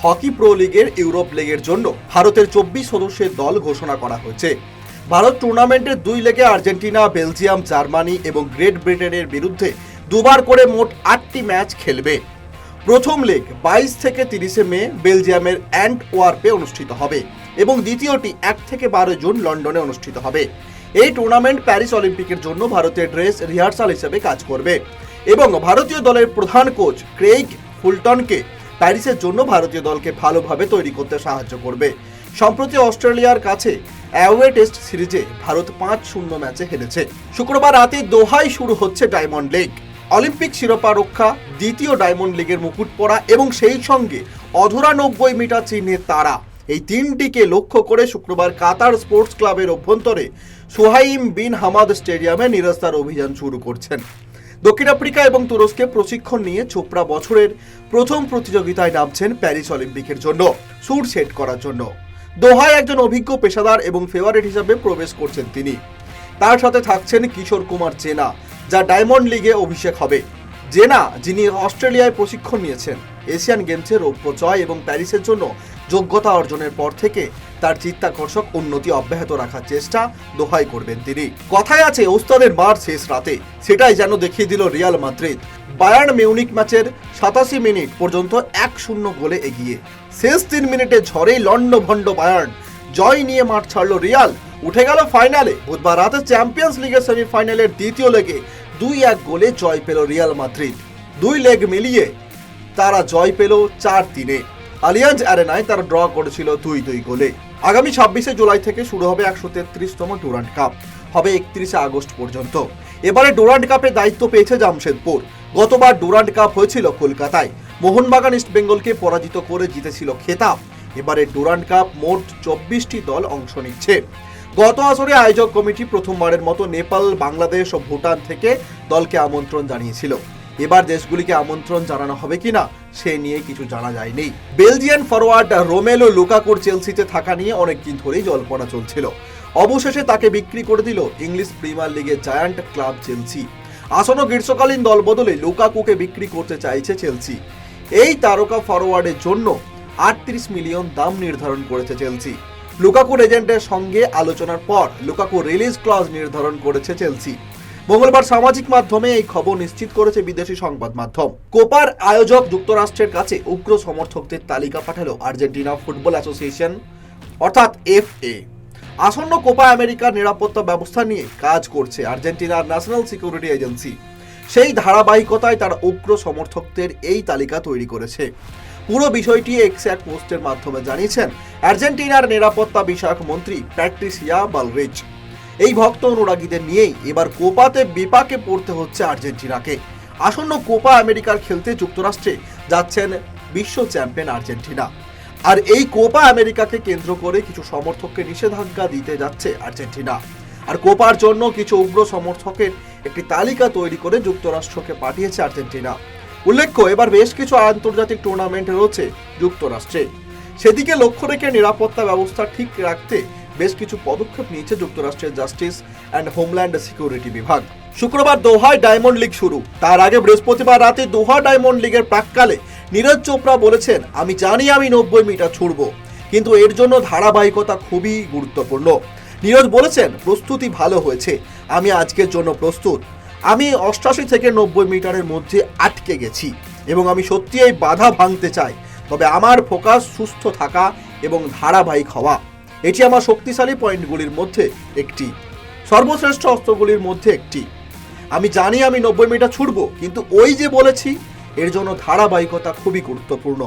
Hockey pro লিগের Europe লিগের জন্য ভারতের 24 সদস্যের দল ঘোষণা করা হয়েছে। ভারত টুর্নামেন্টের 2 লেগে আর্জেন্টিনা, বেলজিয়াম, জার্মানি এবং গ্রেট ব্রিটেনের বিরুদ্ধে দুবার করে মোট 8টি ম্যাচ খেলবে। প্রথম লেগ 22 থেকে 30 মে বেলজিয়ামের অ্যান্টওয়ার্পে অনুষ্ঠিত হবে এবং দ্বিতীয়টি 1 থেকে 12 জুন লন্ডনে অনুষ্ঠিত হবে। এই টুর্নামেন্ট প্যারিস অলিম্পিকের জন্য ভারতের ড্রেস রিহার্সাল হিসেবে কাজ করবে এবং ভারতীয় দলের প্রধান কোচ ক্রেইগ ফুলটনকে প্যারিসের জন্য ভারতীয় দলকে ভালোভাবে তৈরি করতে সাহায্য করবে। সম্প্রতি অস্ট্রেলিয়ার কাছে অ্যাওয়ে টেস্ট সিরিজে ভারত 5-0 ম্যাচে হেরেছে। শুক্রবার রাতে দোহায় শুরু হচ্ছে ডায়মন্ড লিগ। অলিম্পিক শিরোপা রক্ষা, দ্বিতীয় ডায়মন্ড লিগের মুকুট পরা এবং সেই সঙ্গে অধরা 90 মিটার চিহ্নের তারা, এই তিনটিকে লক্ষ্য করে শুক্রবার কাতার স্পোর্টস ক্লাবের অভ্যন্তরে সুহাইম বিন হামাদ স্টেডিয়ামে নিরজ তার অভিযান শুরু করছেন। দক্ষিণ আফ্রিকা এবং তুরস্কে প্রশিক্ষণ নিয়ে চোপড়া বছরের প্রথম প্রতিযোগিতায় নামছেন প্যারিস অলিম্পিকের জন্য সুর সেট করার জন্য। দোহায় একজন অভিজ্ঞ পেশাদার এবং ফেভারিট হিসাবে প্রবেশ করছেন তিনি। তার সাথে থাকছেন কিশোর কুমার জেনা, যা ডায়মন্ড লিগে অভিষেক হবে। জেনা, যিনি অস্ট্রেলিয়ায় প্রশিক্ষণ নিয়েছেন, এশিয়ান গেমসে রৌপ্য জয় এবং প্যারিসের জন্য যোগ্যতা অর্জনের পর থেকে তার চিত্তাকর্ষক উন্নতি অব্যাহত রাখার চেষ্টা দোহায় করবেন তিনি। কথায় আছে ওস্তাদের মার শেষ রাতে, সেটাই যেন দেখিয়ে দিল রিয়াল মাদ্রিদ। বায়ার্ন মিউনিক ম্যাচের 87 মিনিট পর্যন্ত 1-0 গোলে এগিয়ে শেষ 3 মিনিটে ঝড়েই লন্ডভন্ড বায়ার্ন জয় নিয়ে মাঠ ছাড়ল রিয়াল, উঠে গেল ফাইনালে। বুধবার রাতে চ্যাম্পিয়ন্স লিগের সেমিফাইনালের দ্বিতীয় লেগে 2-1 গোলে জয় পেল রিয়াল মাদ্রিদ। 2 লেগ মিলিয়ে তারা জয় পেল 4-3। আলিয়াঞ্জ অ্যারেনায় তারা ড্র করেছিল 2-2 গোলে। আগামী 26 জুলাই থেকে শুরু হবে 133তম ডুরান্ড কাপ, হবে 31 আগস্ট পর্যন্ত। এবারে ডুরান্ড কাপের দায়িত্ব পেয়েছে জামশেদপুর। গতবার ডুরান্ড কাপ হয়েছিল কলকাতায়, মোহনবাগান ইস্টবেঙ্গলকে পরাজিত করে জিতেছিল খেতাব। এবারে ডুরান্ড কাপ মোট 24টি দল অংশ নিচ্ছে। গত আসরে আয়োজক কমিটি প্রথমবারের মতো নেপাল, বাংলাদেশ ও ভুটান থেকে দলকে আমন্ত্রণ জানিয়েছিল। এবার দেশগুলিকে আমন্ত্রণ জানানো হবে কিনা সে নিয়ে কিছু জানা যায়নি। বেলজিয়ান ফরওয়ার্ড রোমেলো লুকাকুর চেলসিতে থাকা নিয়ে অনেকদিন ধরেই জল্পনা চলছিল। অবশেষে তাকে বিক্রি করে দিল ইংলিশ প্রিমিয়ার লিগের জায়ান্ট ক্লাব চেলসি। আসন্ন গ্রীষ্মকালীন দল বদলে লুকাকুকে বিক্রি করতে চাইছে চেলসি। এই তারকা ফরওয়ার্ডের জন্য 38 মিলিয়ন দাম নির্ধারণ করেছে চেলসি। লুকাকুর এজেন্টের সঙ্গে আলোচনার পর লুকাকু রিলিজ ক্লজ নির্ধারণ করেছে চেলসি। মঙ্গলবার সামাজিক মাধ্যমে এই খবর নিশ্চিত করেছে বিদেশি সংবাদ মাধ্যম। কোপার আয়োজক যুক্তরাষ্ট্রের কাছে উগ্র সমর্থকদের তালিকা পাঠালো আর্জেন্টিনা ফুটবল অ্যাসোসিয়েশন অর্থাৎ FA। আসন্ন কোপা আমেরিকার নিরাপত্তা ব্যবস্থা নিয়ে কাজ করছে আর্জেন্টিনার ন্যাশনাল সিকিউরিটি এজেন্সি। সেই ধারাবাহিকতায় তারা উগ্র সমর্থকদের এই তালিকা তৈরি করেছে। পুরো বিষয়টি এক্স এক পোস্টের মাধ্যমে জানিয়েছেন আর্জেন্টিনার নিরাপত্তা বিষয়ক মন্ত্রী প্যাট্রিসিয়া বালরিচ। এই ভক্ত অনুরাগীদের নিয়েই এবার কোপাতে বিপাকে পড়তে হচ্ছে আর্জেন্টিনাকে। আসন্ন কোপা আমেরিকার খেলতে যুক্তরাষ্ট্রে যাচ্ছেন বিশ্ব চ্যাম্পিয়ন আর্জেন্টিনা। আর এই কোপা আমেরিকাকে কেন্দ্র করে কিছু সমর্থককে নিষেধাজ্ঞা দিতে যাচ্ছে আর্জেন্টিনা। আর কোপার জন্য কিছু উগ্র সমর্থকের একটি তালিকা তৈরি করে যুক্তরাষ্ট্রকে পাঠিয়েছে আর্জেন্টিনা। উল্লেখ্য, এবার বেশ কিছু আন্তর্জাতিক টুর্নামেন্ট রয়েছে যুক্তরাষ্ট্রে। সেদিকে লক্ষ্য রেখে নিরাপত্তা ব্যবস্থা ঠিক রাখতে বেশ কিছু পদক্ষেপ নিয়েছে যুক্তরাষ্ট্রের জাস্টিস অ্যান্ড হোমল্যান্ড সিকিউরিটি বিভাগ। শুক্রবার দোহায় ডায়মন্ড লিগ শুরু। তার আগে বৃহস্পতিবার রাতে দোহা ডায়মন্ড লিগের প্রাক্কালে নীরজ চোপড়া বলেছেন, আমি জানি আমি 90 মিটার ছুড়ব, কিন্তু এর জন্য ধারাবাহিকতা খুবই গুরুত্বপূর্ণ। নীরজ বলেছেন, প্রস্তুতি ভালো হয়েছে, আমি আজকের জন্য প্রস্তুত। আমি 88 থেকে 90 মিটারের মধ্যে আটকে গেছি এবং আমি সত্যি এই বাধা ভাঙতে চাই। তবে আমার ফোকাস সুস্থ থাকা এবং ধারাবাহিক হওয়া। এটি আমার শক্তিশালী পয়েন্টগুলির মধ্যে একটি, সর্বশ্রেষ্ঠ অস্ত্রগুলির মধ্যে একটি। আমি জানি আমি 90 মিটার ছুটব, কিন্তু ওই যে বলেছি, এর জন্য ধারাবাহিকতা খুবই গুরুত্বপূর্ণ।